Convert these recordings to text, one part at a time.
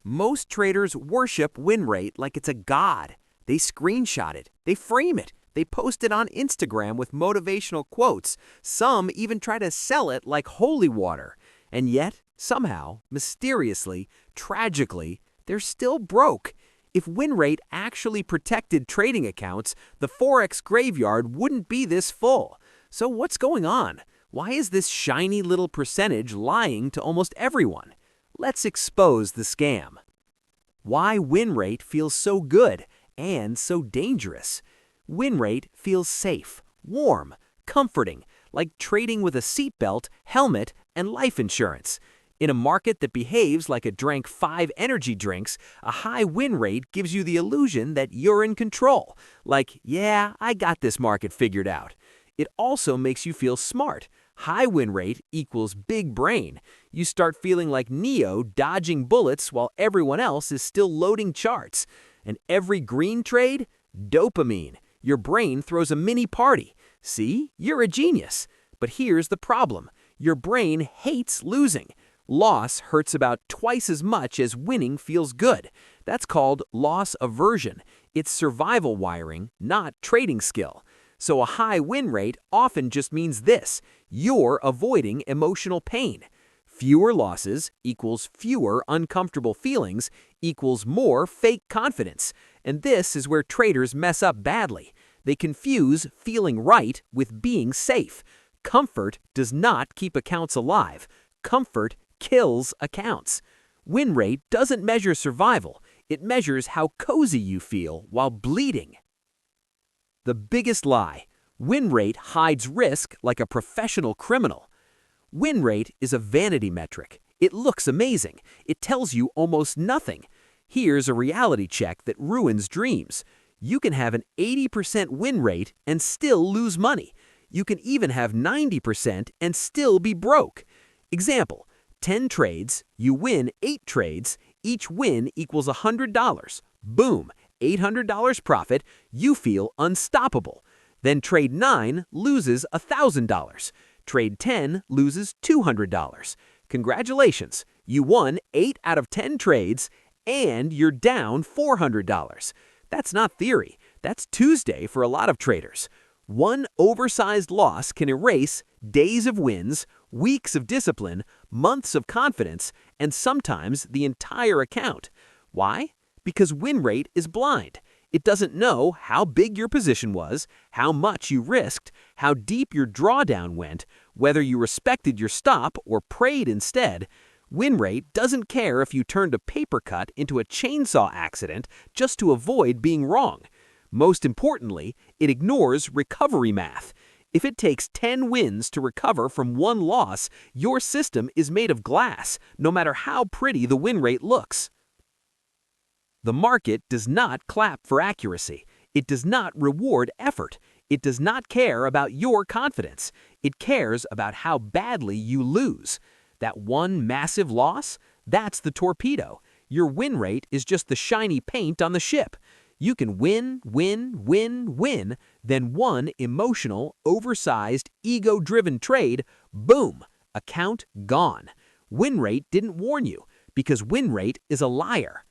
Most traders worship win rate like it's a god. They screenshot it, they frame it, they post it on Instagram with motivational quotes. Some even try to sell it like holy water. And yet, somehow, mysteriously, tragically, they're still broke. If win rate actually protected trading accounts, the Forex graveyard wouldn't be this full. So what's going on? Why is this shiny little percentage lying to almost everyone? Let's expose the scam. Why win rate feels so good and so dangerous. Win rate feels safe, warm, comforting, like trading with a seatbelt, helmet, and life insurance. In a market that behaves like it drank 5 energy drinks, a high win rate gives you the illusion that you're in control. Like, yeah, I got this market figured out. It also makes you feel smart. High win rate equals big brain. You start feeling like Neo dodging bullets while everyone else is still loading charts. And every green trade? Dopamine. Your brain throws a mini party. See, you're a genius. But here's the problem. Your brain hates losing. Loss hurts about twice as much as winning feels good. That's called loss aversion. It's survival wiring, not trading skill. So a high win rate often just means this: you're avoiding emotional pain. Fewer losses equals fewer uncomfortable feelings equals more fake confidence. And this is where traders mess up badly. They confuse feeling right with being safe. Comfort does not keep accounts alive. Comfort kills accounts. Win rate doesn't measure survival. It measures how cozy you feel while bleeding. The biggest lie: win rate hides risk like a professional criminal. Win rate is a vanity metric. It looks amazing. It tells you almost nothing. Here's a reality check that ruins dreams. You can have an 80% win rate and still lose money. You can even have 90% and still be broke. Example: 10 trades, you win 8 trades, each win equals $100. Boom, $800 profit, you feel unstoppable. Then trade 9 loses $1,000. Trade 10 loses $200. Congratulations, you won 8 out of 10 trades and you're down $400. That's not theory, that's Tuesday for a lot of traders. One oversized loss can erase days of wins, weeks of discipline, months of confidence, and sometimes the entire account. Why? Because win rate is blind. It doesn't know how big your position was, how much you risked, how deep your drawdown went, whether you respected your stop or prayed instead. Win rate doesn't care if you turned a paper cut into a chainsaw accident just to avoid being wrong. Most importantly, it ignores recovery math. If it takes 10 wins to recover from one loss, your system is made of glass, no matter how pretty the win rate looks. The market does not clap for accuracy. It does not reward effort. It does not care about your confidence. It cares about how badly you lose. That one massive loss? That's the torpedo. Your win rate is just the shiny paint on the ship. You can win, win, win, win, then one emotional, oversized, ego-driven trade, boom, account gone. Win rate didn't warn you, because win rate is a liar.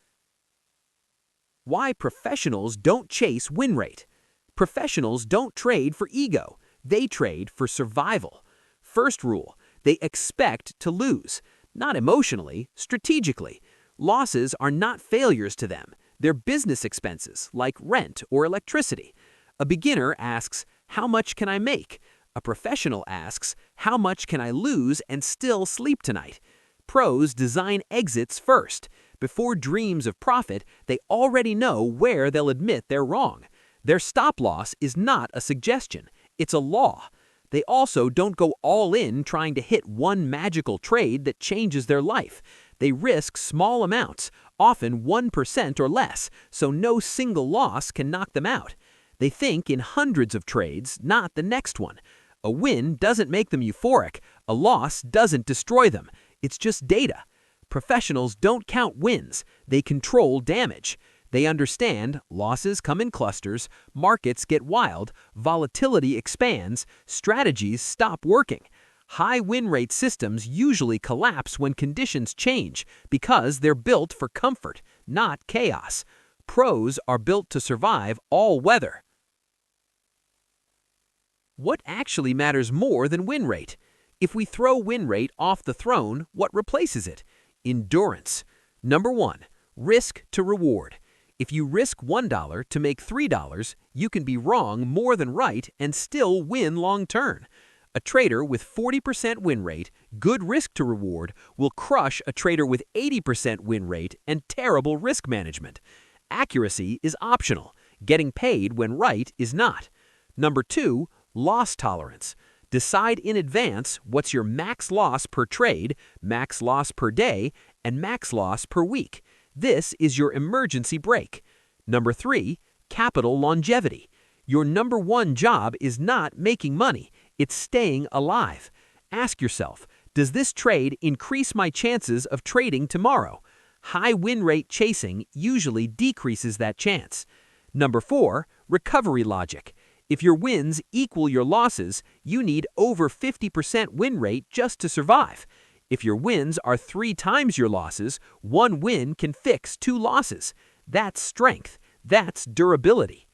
Why professionals don't chase win rate. Professionals don't trade for ego. They trade for survival. First rule: they expect to lose. Not emotionally, strategically. Losses are not failures to them. They're business expenses, like rent or electricity. A beginner asks, how much can I make? A professional asks, how much can I lose and still sleep tonight? Pros design exits first. Before dreams of profit, they already know where they'll admit they're wrong. Their stop loss is not a suggestion. It's a law. They also don't go all in trying to hit one magical trade that changes their life. They risk small amounts, often 1% or less, so no single loss can knock them out. They think in hundreds of trades, not the next one. A win doesn't make them euphoric. A loss doesn't destroy them. It's just data. Professionals don't count wins. They control damage. They understand losses come in clusters, markets get wild, volatility expands, strategies stop working. High win rate systems usually collapse when conditions change because they're built for comfort, not chaos. Pros are built to survive all weather. What actually matters more than win rate? If we throw win rate off the throne, what replaces it? Endurance. Number 1. Risk to reward. If you risk $1 to make $3, you can be wrong more than right and still win long term. A trader with 40% win rate, good risk to reward, will crush a trader with 80% win rate and terrible risk management. Accuracy is optional. Getting paid when right is not. Number 2, loss tolerance. Decide in advance what's your max loss per trade, max loss per day, and max loss per week. This is your emergency brake. Number 3, capital longevity. Your number 1 job is not making money, it's staying alive. Ask yourself, does this trade increase my chances of trading tomorrow? High win rate chasing usually decreases that chance. Number 4, recovery logic. If your wins equal your losses, you need over 50% win rate just to survive. If your wins are 3 times your losses, 1 win can fix 2 losses. That's strength. That's durability.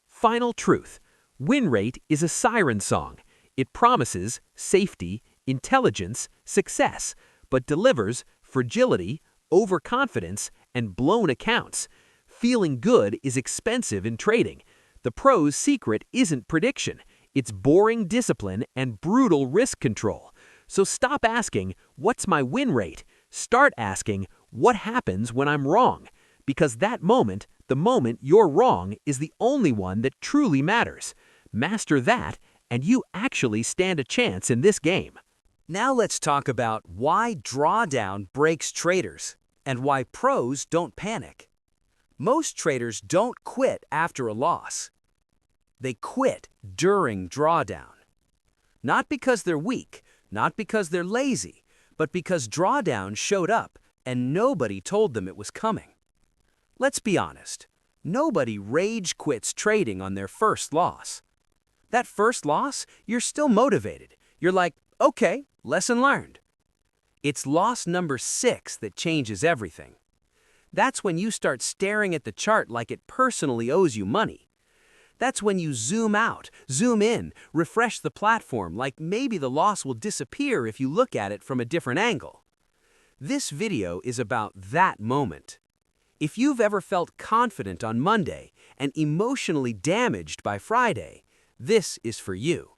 Final truth. Win rate is a siren song. It promises safety, intelligence, success, but delivers fragility, overconfidence, and blown accounts. Feeling good is expensive in trading. The pro's secret isn't prediction. It's boring discipline and brutal risk control. So stop asking, what's my win rate? Start asking, what happens when I'm wrong? Because that moment, the moment you're wrong, is the only one that truly matters. Master that, and you actually stand a chance in this game. Now let's talk about why drawdown breaks traders and why pros don't panic. Most traders don't quit after a loss. They quit during drawdown. Not because they're weak, not because they're lazy, but because drawdown showed up and nobody told them it was coming. Let's be honest, nobody rage quits trading on their first loss. That first loss, you're still motivated. You're like, okay, lesson learned. It's loss number 6 that changes everything. That's when you start staring at the chart like it personally owes you money. That's when you zoom out, zoom in, refresh the platform like maybe the loss will disappear if you look at it from a different angle. This video is about that moment. If you've ever felt confident on Monday and emotionally damaged by Friday, this is for you.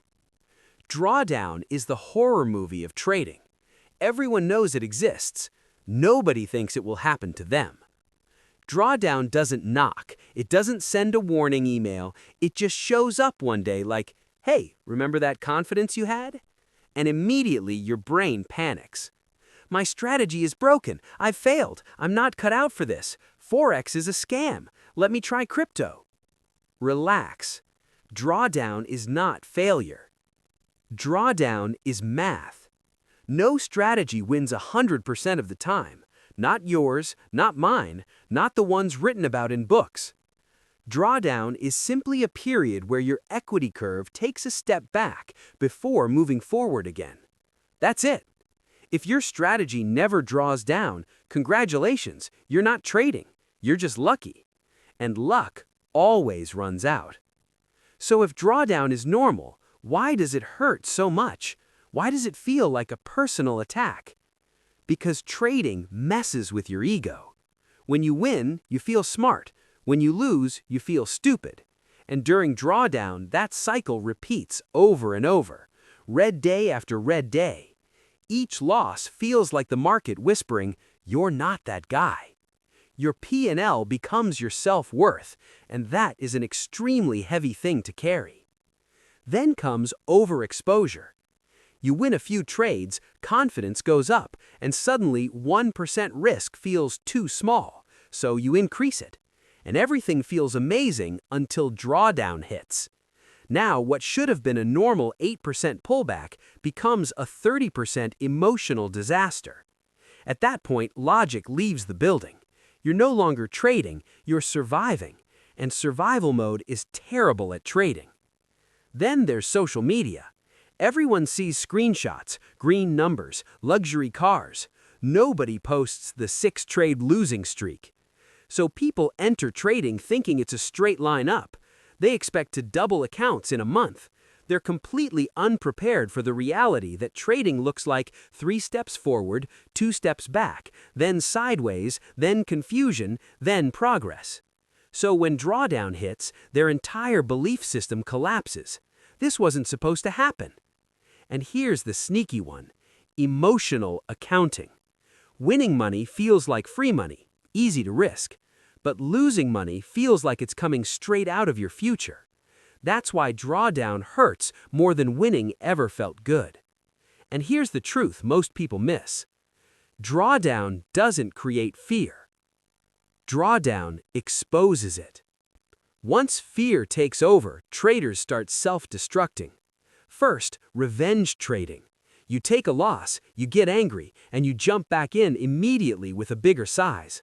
Drawdown is the horror movie of trading. Everyone knows it exists. Nobody thinks it will happen to them. Drawdown doesn't knock. It doesn't send a warning email. It just shows up one day like, hey, remember that confidence you had? And immediately your brain panics. My strategy is broken. I've failed. I'm not cut out for this. Forex is a scam. Let me try crypto. Relax. Drawdown is not failure. Drawdown is math. No strategy wins 100% of the time. Not yours, not mine, not the ones written about in books. Drawdown is simply a period where your equity curve takes a step back before moving forward again. That's it. If your strategy never draws down, congratulations, you're not trading. You're just lucky. And luck always runs out. So if drawdown is normal, why does it hurt so much? Why does it feel like a personal attack? Because trading messes with your ego. When you win, you feel smart. When you lose, you feel stupid. And during drawdown, that cycle repeats over and over, red day after red day. Each loss feels like the market whispering, you're not that guy. Your P&L becomes your self-worth, and that is an extremely heavy thing to carry. Then comes overexposure. You win a few trades, confidence goes up, and suddenly 1% risk feels too small, so you increase it. And everything feels amazing until drawdown hits. Now, what should have been a normal 8% pullback becomes a 30% emotional disaster. At that point, logic leaves the building. You're no longer trading, you're surviving, and survival mode is terrible at trading. Then there's social media. Everyone sees screenshots, green numbers, luxury cars. Nobody posts the 6-trade losing streak. So people enter trading thinking it's a straight line up. They expect to double accounts in a month. They're completely unprepared for the reality that trading looks like 3 steps forward, 2 steps back, then sideways, then confusion, then progress. So when drawdown hits, their entire belief system collapses. This wasn't supposed to happen. And here's the sneaky one: emotional accounting. Winning money feels like free money, easy to risk. But losing money feels like it's coming straight out of your future. That's why drawdown hurts more than winning ever felt good. And here's the truth most people miss. Drawdown doesn't create fear. Drawdown exposes it. Once fear takes over, traders start self-destructing. First, revenge trading. You take a loss, you get angry, and you jump back in immediately with a bigger size.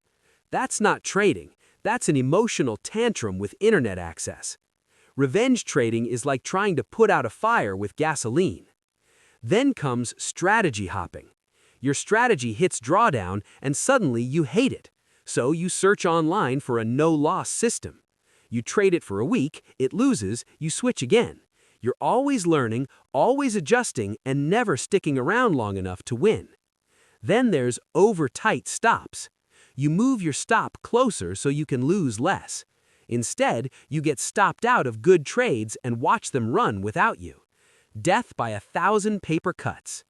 That's not trading. That's an emotional tantrum with internet access. Revenge trading is like trying to put out a fire with gasoline. Then comes strategy hopping. Your strategy hits drawdown and suddenly you hate it. So you search online for a no-loss system. You trade it for a week, it loses, you switch again. You're always learning, always adjusting, and never sticking around long enough to win. Then there's over-tight stops. You move your stop closer so you can lose less. Instead, you get stopped out of good trades and watch them run without you. Death by 1,000 paper cuts.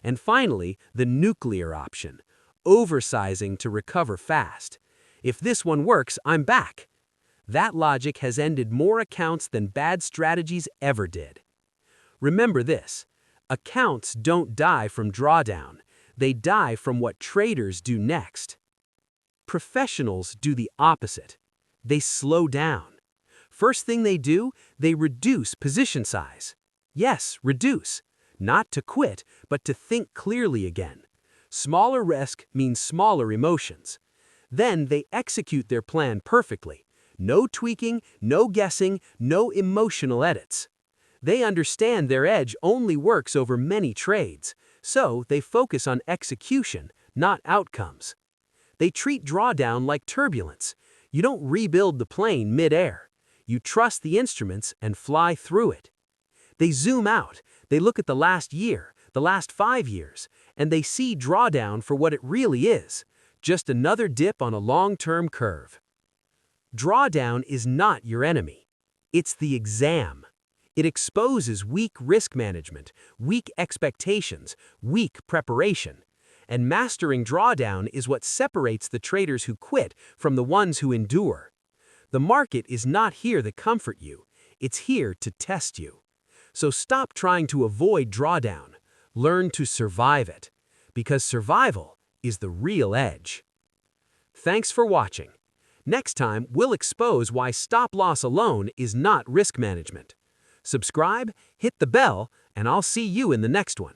And finally, the nuclear option: oversizing to recover fast. If this one works, I'm back. That logic has ended more accounts than bad strategies ever did. Remember this: accounts don't die from drawdown. They die from what traders do next. Professionals do the opposite. They slow down. First thing they do, they reduce position size. Yes, reduce. Not to quit, but to think clearly again. Smaller risk means smaller emotions. Then they execute their plan perfectly. No tweaking, no guessing, no emotional edits. They understand their edge only works over many trades, so they focus on execution, not outcomes. They treat drawdown like turbulence. You don't rebuild the plane mid-air. You trust the instruments and fly through it. They zoom out. They look at the last year, the last 5 years, and they see drawdown for what it really is: just another dip on a long-term curve. Drawdown is not your enemy. It's the exam. It exposes weak risk management, weak expectations, weak preparation. And mastering drawdown is what separates the traders who quit from the ones who endure. The market is not here to comfort you. It's here to test you. So stop trying to avoid drawdown. Learn to survive it. Because survival is the real edge. Thanks for watching. Next time, we'll expose why stop loss alone is not risk management. Subscribe, hit the bell, and I'll see you in the next one.